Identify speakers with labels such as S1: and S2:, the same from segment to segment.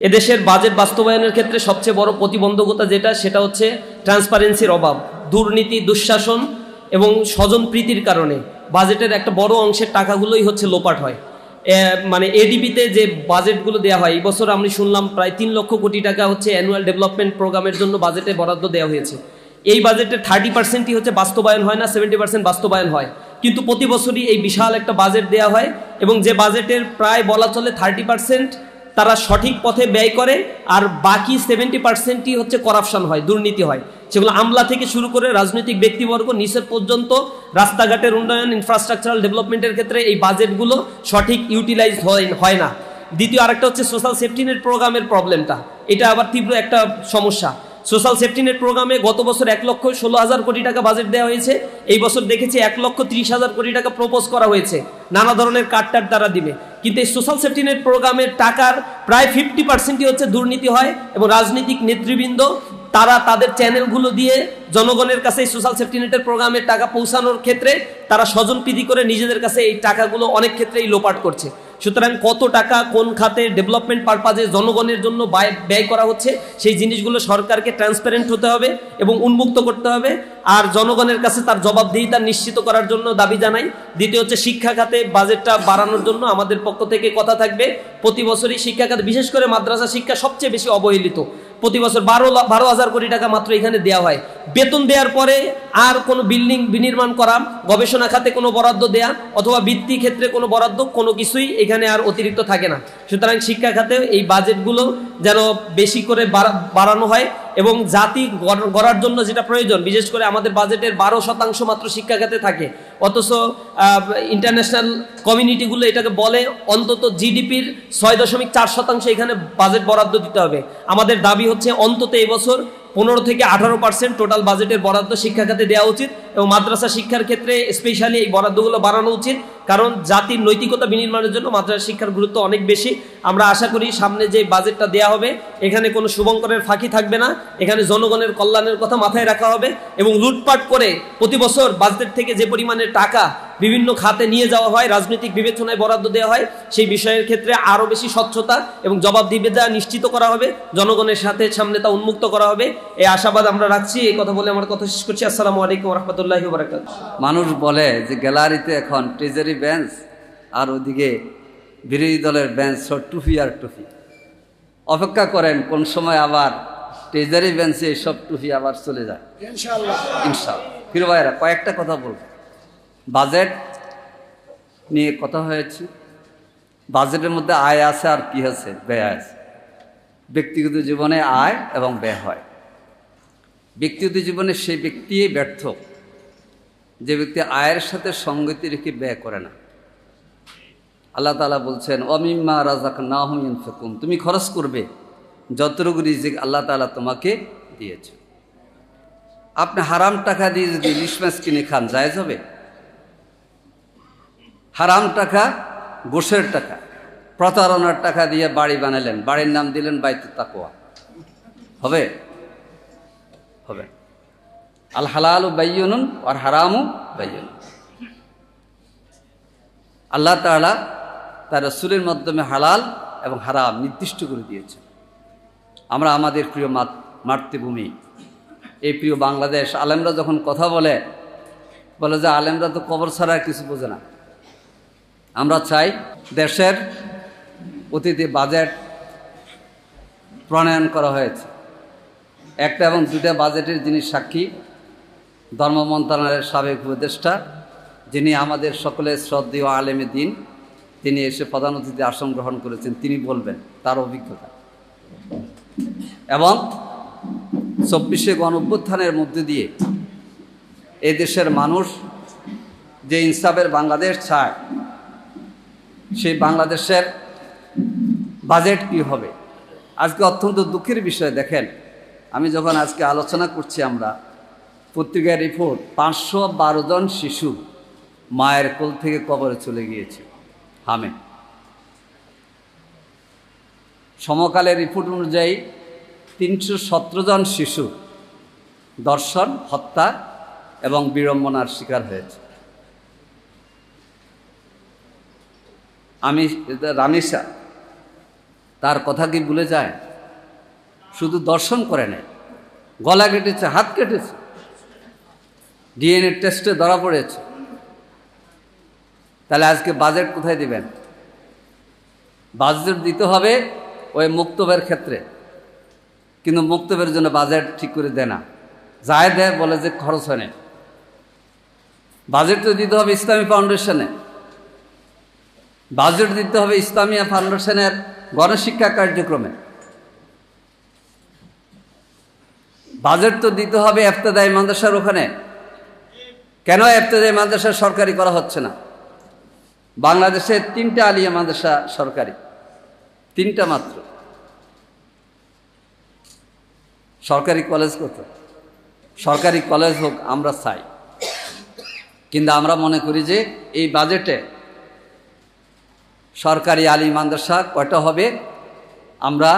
S1: এদেশের বাজেট বাস্তবায়নের ক্ষেত্রে সবচেয়ে বড় প্রতিবন্ধকতা সেটা হচ্ছে ট্রান্সপারেন্সির অভাব, দুর্নীতি, দুঃশাসন এবং স্বজনপ্রীতির কারণে বাজেটের একটা বড় অংশের টাকাগুলোই হচ্ছে লোপাট হয়। মানে এডিবিতে যে বাজেটগুলো দেওয়া হয়, এই বছর আমি শুনলাম প্রায় 3 লক্ষ কোটি টাকা হচ্ছে অ্যানুয়াল ডেভেলপমেন্ট প্রোগ্রামের জন্য বাজেটে বরাদ্দ দেওয়া হয়েছে। এই বাজেটের 30% হচ্ছে বাস্তবায়ন হয় না, 70% বাস্তবায়ন হয়। কিন্তু প্রতি বছরই এই বিশাল একটা বাজেট দেওয়া হয় এবং যে বাজেটের প্রায় বলা চলে 30% তারা সঠিক পথে ব্যয় করে, আর বাকি 70%ই হচ্ছে করাপশন হয়, দুর্নীতি হয়। সেগুলো আমলা থেকে শুরু করে রাজনৈতিক ব্যক্তিবর্গ নিচের পর্যন্ত রাস্তাঘাটের উন্নয়ন, ইনফ্রাস্ট্রাকচারাল ডেভেলপমেন্টের ক্ষেত্রে এই বাজেটগুলো সঠিক ইউটিলাইজ হয় না। দ্বিতীয় আরেকটা হচ্ছে সোশ্যাল সেফটি নেট প্রোগ্রামের প্রবলেমটা, এটা আবার তীব্র একটা সমস্যা। সোশ্যাল সেফটি নেট প্রোগ্রামে গত বছর 1,16,000 কোটি টাকা বাজেট দেওয়া হয়েছে, এই বছর দেখেছি 1,30,000 কোটি টাকা প্রপোজ করা হয়েছে নানা ধরনের কাটটার দ্বারা দিবে। কিন্তু এই সোশ্যাল সেফটি নেট প্রোগ্রামের টাকার প্রায় 50%ই হচ্ছে দুর্নীতি হয় এবং রাজনৈতিক নেতৃবৃন্দ তারা তাদের চ্যানেলগুলো দিয়ে জনগণের কাছে এই সোশ্যাল সেফটি নেটের প্রোগ্রামের টাকা পৌঁছানোর ক্ষেত্রে তারা স্বজনপ্রীতি করে নিজেদের কাছে এই টাকাগুলো অনেক ক্ষেত্রেই লোপাট করছে। সুতরাং কত টাকা কোন খাতে ডেভেলপমেন্ট পারপাজে জনগণের জন্য ব্যয় করা হচ্ছে সেই জিনিসগুলো সরকারকে ট্রান্সপারেন্ট হতে হবে এবং উন্মুক্ত করতে হবে, আর জনগণের কাছে তার জবাবদিহিতা নিশ্চিত করার জন্য দাবি জানাই। দ্বিতীয় হচ্ছে শিক্ষা খাতে বাজেটটা বাড়ানোর জন্য আমাদের পক্ষ থেকে কথা থাকবে। প্রতি বছরই শিক্ষা খাতে, বিশেষ করে মাদ্রাসা শিক্ষা সবচেয়ে বেশি অবহেলিত। প্রতি বছর 12,000 কোটি টাকা মাত্র এখানে দেওয়া হয়। বেতন দেওয়ার পরে আর কোনো বিল্ডিং বিনির্মাণ করা, গবেষণা খাতে কোনো বরাদ্দ দেয়া অথবা বৃত্তি ক্ষেত্রে কোনো বরাদ্দ, কোনো কিছুই এখানে আর অতিরিক্ত থাকে না। সুতরাং শিক্ষা খাতে এই বাজেটগুলো যেন বেশি করে বাড়ানো হয় এবং জাতি গড়ার জন্য যেটা প্রয়োজন, বিশেষ করে আমাদের বাজেটের 12% মাত্র শিক্ষা খাতে থাকে, অথচ ইন্টারন্যাশনাল কমিউনিটিগুলো এটাকে বলে অন্তত জিডিপির 6.4% এখানে বাজেট বরাদ্দ দিতে হবে। আমাদের দাবি হচ্ছে অন্তত এবছর 15 থেকে 18% টোটাল বাজেটের বরাদ্দ শিক্ষা খাতে দেওয়া উচিত এবং মাদ্রাসা শিক্ষার ক্ষেত্রে স্পেশালি এই বরাদ্দগুলো বাড়ানো উচিত, কারণ জাতির নৈতিকতা বিনির্মাণের জন্য মাদ্রাসা শিক্ষার গুরুত্ব অনেক বেশি। আমরা আশা করি সামনে যে বাজেটটা দেওয়া হবে এখানে কোনো শুভঙ্করের ফাঁকি থাকবে না, এখানে জনগণের কল্যাণের কথা মাথায় রাখা হবে এবং লুটপাট করে প্রতি বছর বাজেট থেকে যে পরিমাণের টাকা বিভিন্ন খাতে নিয়ে যাওয়া হয়, রাজনৈতিক বিবেচনায় বরাদ্দ দেওয়া হয়, সেই বিষয়ের ক্ষেত্রে আরও বেশি স্বচ্ছতা এবং জবাবদিহিতা নিশ্চিত করা হবে, জনগণের সামনে তা উন্মুক্ত করা হবে, এই আশাবাদ আমরা রাখছি। এই কথা বলে আমার কথা শেষ করছি। আসসালামু আলাইকুম রহমতুল্লাহি ওয়া বারাকাতুহু।
S2: মানুষ বলে যে গ্যালারিতে এখন ট্রেজারি বেঞ্চ আর ওদিকে বিরোধী দলের বেঞ্চ, টুপি আর টুপি। অপেক্ষা করেন কোন সময় আবার ট্রেজারি বেঞ্চে সব টুপি আবার চলে যায় ইনশাআল্লাহ। প্রিয় ভাইয়েরা, কয়েকটা কথা বলব। বাজেট নিয়ে কথা হয়েছে, বাজেটের মধ্যে আয় আছে আর কি আছে, ব্যয় আছে। ব্যক্তিগত জীবনে আয় এবং ব্যয় হয়। ব্যক্তিগত জীবনে সেই ব্যক্তিই ব্যর্থ যে ব্যক্তি আয়ের সাথে সঙ্গতি রেখে ব্যয় করে না। আল্লাহ তাআলা বলছেন ওয়ামিম্মা রাযাকনাহুম ইউনফিকুন, তুমি খরচ করবে যতটুকু রিজিক আল্লাহ তাআলা তোমাকে দিয়েছে। আপনি হারাম টাকা দিয়ে যদি ইলিশ মাছ কিনে খান, জায়েজ হবে? হারাম টাকা, গোশের টাকা, প্রতারণার টাকা দিয়ে বাড়ি বানালেন, বাড়ির নাম দিলেন বাইতুত তাকওয়া, হবে? হবে। আল হালালু বায়্যিনুন ওয়াল হারামু বায়্যিনুন। আল্লাহ তাআলা তার রাসূলের মাধ্যমে হালাল এবং হারাম নির্দিষ্ট করে দিয়েছেন। আমরা আমাদের প্রিয় মাতৃভূমি, এই প্রিয় বাংলাদেশ, আলেমরা যখন কথা বলে যে আলেমরা তো কবর ছাড়া কিছু বোঝে না। আমরা চাই দেশের অতীতে বাজেট প্রণয়ন করা হয়েছে, একটা এবং দুটা বাজেটের যিনি সাক্ষী ধর্ম মন্ত্রণালয়ের সাবেক উপদেষ্টা, যিনি আমাদের সকলের শ্রদ্ধেয় আলেমে দ্বীন, তিনি এসে প্রধান অতিথি আসন গ্রহণ করেছেন, তিনি বলবেন তার অভিজ্ঞতা। এবং 24শে গণঅভ্যুত্থানের মধ্যে দিয়ে এই দেশের মানুষ যে ইনসাফের বাংলাদেশ চায়, সেই বাংলাদেশের বাজেট কী হবে। আজকে অত্যন্ত দুঃখের বিষয়, দেখেন আমি যখন আজকে আলোচনা করছি, আমরা পত্রিকার রিপোর্ট 512 জন শিশু মায়ের কোল থেকে কবরে চলে গিয়েছে হামে। সমকালের রিপোর্ট অনুযায়ী 317 জন শিশু ধর্ষণ, হত্যা এবং বিড়ম্বনার শিকার হয়েছে। রামিসা তার কথা কি ভুলে যায়? শুধু দর্শন করে নেয়, গলা কেটেছে, হাত কেটেছে, ডিএনএ টেস্টে ধরা পড়েছে। তাহলে আজকে বাজেট কোথায় দিবেন? বাজেট দিতে হবে ওই মুক্তবের ক্ষেত্রে, কিন্তু মুক্তবের জন্য বাজেট ঠিক করে দেয় না, যায় দেয় বলে যে খরচ হয় না। বাজেট তো দিতে হবে ইসলামী ফাউন্ডেশনে, বাজেট দিতে হবে ইসলামিয়া ফাউন্ডেশনের গণশিক্ষা কার্যক্রমে, বাজেট তো দিতে হবে ইফতেদায়ী মাদ্রাসার ওখানে। কেন ইফতেদায়ী মাদ্রাসা সরকারি করা হচ্ছে না? বাংলাদেশে 3টা আলিয়া মাদ্রাসা সরকারি, 3টা মাত্র। সরকারি কলেজ কত? সরকারি কলেজ হোক আমরা চাই, কিন্তু আমরা মনে করি যে এই বাজেটে সরকারি আলিম মাদ্রাসা কয়টা হবে আমরা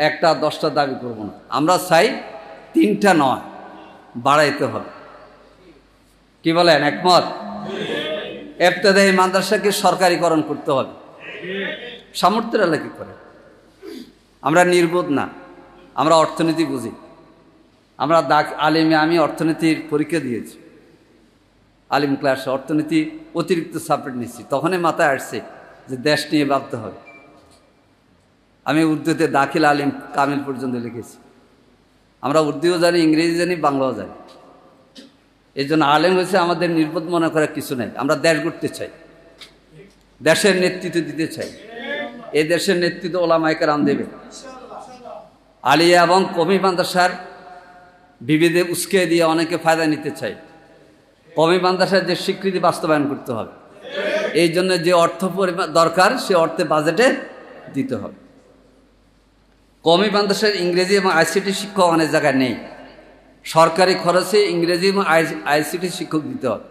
S2: 1টা 10টা দাবি করব না, আমরা চাই 3টা নয়, বাড়াইতে হবে। কি বলেন, একমত? ইফতেদায়ী মাদ্রাসাকে সরকারিকরণ করতে হবে। সামর্থ্যের আল্লাহ কি করে? আমরা নির্বোধ না, আমরা অর্থনীতি বুঝি। আমরা আলিমে আমি অর্থনীতির পরীক্ষা দিয়েছি, আলিম ক্লাসে অর্থনীতি অতিরিক্ত সাবজেক্ট নিচ্ছি, তখনই মাথায় আসছে যে দেশ নিয়ে ভাবতে হবে। আমি উর্দুতে দাখিল আলিম কামিল পর্যন্ত লিখেছি। আমরা উর্দুও জানি, ইংরেজি জানি, বাংলাও জানি। এই জন্য আলেম হয়েছে আমাদের নির্বোধ মনে করার কিছু নেই। আমরা দেশ গড়তে চাই, দেশের নেতৃত্ব দিতে চাই। এই দেশের নেতৃত্ব ওলামায়ে কেরাম দেবে। আলিয়া এবং কওমি মাদ্রাসার বিবিধে উস্কে দিয়ে অনেকে ফায়দা নিতে চাই। কওমি মাদ্রাসার যে স্বীকৃতি বাস্তবায়ন করতে হবে, এই জন্য যে অর্থ দরকার সে অর্থে বাজেটে দিতে হবে। কওমি মাদ্রাসার ইংরেজি এবং আইসিটি শিক্ষক অনেক জায়গায় নেই, সরকারি খরচে ইংরেজি এবং আইসিটি শিক্ষক দিতে হবে।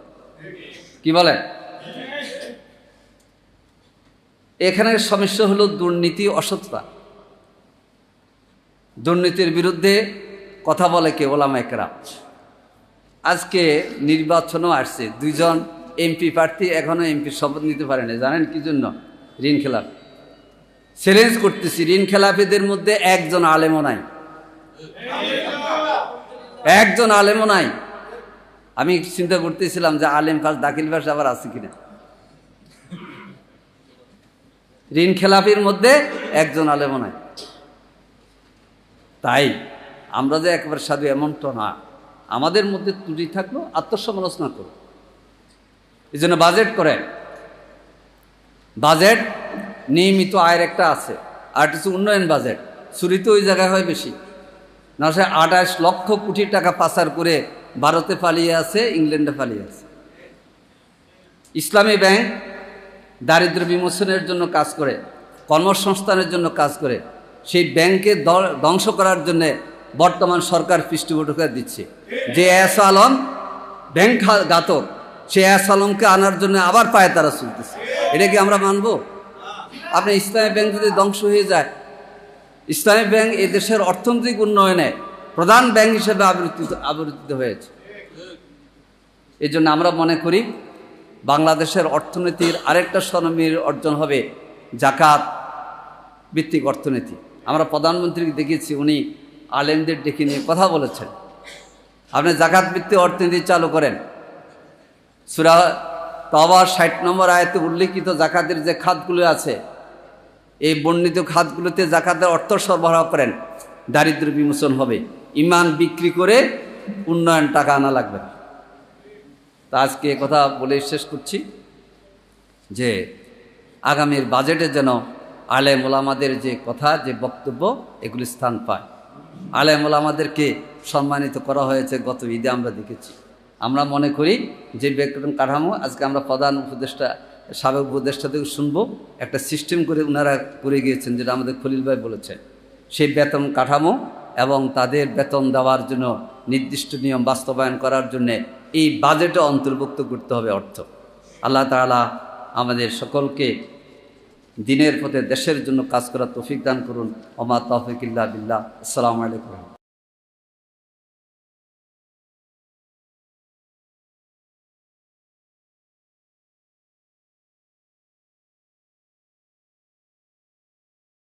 S2: কি বলেন? এখানে সমস্যা হলো দুর্নীতি, অসততা। দুর্নীতির বিরুদ্ধে কথা বলে কে? ওলামায়ে কেরাম। আজকে নির্বাচনও আসছে, 2জন এমপি প্রার্থী এখনো এমপির শপথ নিতে পারেনি। জানেন কি জন্য? ঋণ খেলাপি। চ্যালেঞ্জ করতেছি, ঋণ খেলাপিদের মধ্যে একজন আলেমও নাই, একজন আলেমও নাই। আমি চিন্তা করতেছিলাম যে আলেম পাস দাখিল পাস আবার আছে কিনা। ঋণ খেলাপির মধ্যে একজন আলেমও নাই। তাই আমরা যে একবার সাধু এমনটা না, আমাদের মধ্যে ত্রুটি থাকলো আত্মসমালোচনা করো। এই জন্য বাজেট করে, বাজেট নিয়মিত আয়ের একটা আছে, আর কিছু উন্নয়ন বাজেট। চুরি তো ওই জায়গায় হয় বেশি না, সে 28 লক্ষ কোটি টাকা পাচার করে ভারতে পালিয়ে আছে, ইংল্যান্ডে পালিয়ে আছে। ইসলামী ব্যাংক দারিদ্র বিমোচনের জন্য কাজ করে, কর্মসংস্থানের জন্য কাজ করে। সেই ব্যাংকে ধ্বংস করার জন্য বর্তমান সরকার পৃষ্ঠপোষকতা দিচ্ছে। যে এস আলম ব্যাংক ঘাতক, সে এস আলমকে আনার জন্য আবার পায়ে তারা চলতেছে। এটা কি আমরা মানব? আপনি ইসলামী ব্যাংক যদি ধ্বংস হয়ে যায়, ইসলামী ব্যাংক এই দেশের অর্থনৈতিক উন্নয়নে প্রধান ব্যাংক হিসেবে আবির্ভূত হয়েছে। এই জন্য আমরা মনে করি বাংলাদেশের অর্থনীতির আরেকটা স্বর্ণমীর অর্জন হবে জাকাত ভিত্তিক অর্থনীতি। আমরা প্রধানমন্ত্রীকে দেখেছি, উনি আলেমদের ডেকে নিয়ে কথা বলেছেন, আপনি জাকাত ভিত্তিক অর্থনীতি চালু করেন। সূরা তাওবা 60 নম্বর আয়াতে উল্লেখিত জাকাতের যে খাতগুলো আছে, এই বর্ণিত খাতগুলোতে জাকাতের অর্থ সরবরাহ করেন, দারিদ্র বিমোচন হবে। ইমান বিক্রি করে উন্নয়ন টাকা আনা লাগবে। তা আজকে কথা বলে শেষ করছি যে আগামীর বাজেটে যেন আলেম ওলামাদের যে কথা, যে বক্তব্য, এগুলি স্থান পায়। আলেম ওলামাদেরকে সম্মানিত করা হয়েছে, গত ঈদে আমরা দেখেছি। আমরা মনে করি যে বেতন কাঠামো আজকে আমরা প্রধান উপদেষ্টা, সাবেক উপদেষ্টা থেকে শুনবো, একটা সিস্টেম করে ওনারা করে গিয়েছেন, যেটা আমাদের খলিল ভাই বলেছেন। সেই বেতন কাঠামো এবং তাদের বেতন দেওয়ার জন্য নির্দিষ্ট নিয়ম বাস্তবায়ন করার জন্য এই বাজেটে অন্তর্ভুক্ত করতে হবে অর্থ। আল্লাহ তাআলা আমাদের সকলকে দিনের পথে দেশের জন্য কাজ করার তৌফিক দান করুন। ওমা তাওফিক ইল্লা বিল্লাহ। আসসালামু আলাইকুম।